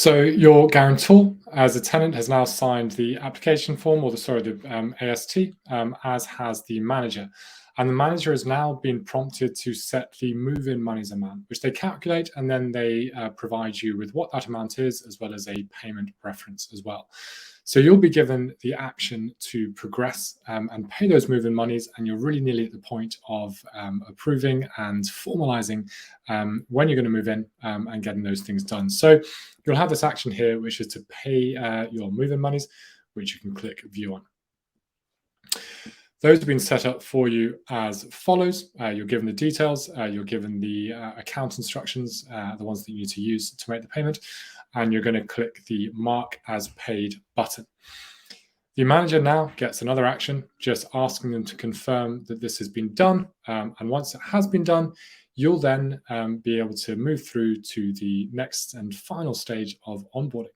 So your guarantor as a tenant has now signed the application form, or the AST, as has the manager. And the manager has now been prompted to set the move-in monies amount, which they calculate, and then they provide you with what that amount is, as well as a payment reference as well. So you'll be given the action to progress and pay those move-in monies, and you're really nearly at the point of approving and formalizing when you're going to move in and getting those things done. So you'll have this action here, which is to pay your move-in monies, which you can click view on. Those have been set up for you as follows. You're given the details, you're given the account instructions, the ones that you need to use to make the payment, and you're going to click the Mark as Paid button. The manager now gets another action, just asking them to confirm that this has been done. And once it has been done, you'll then be able to move through to the next and final stage of onboarding.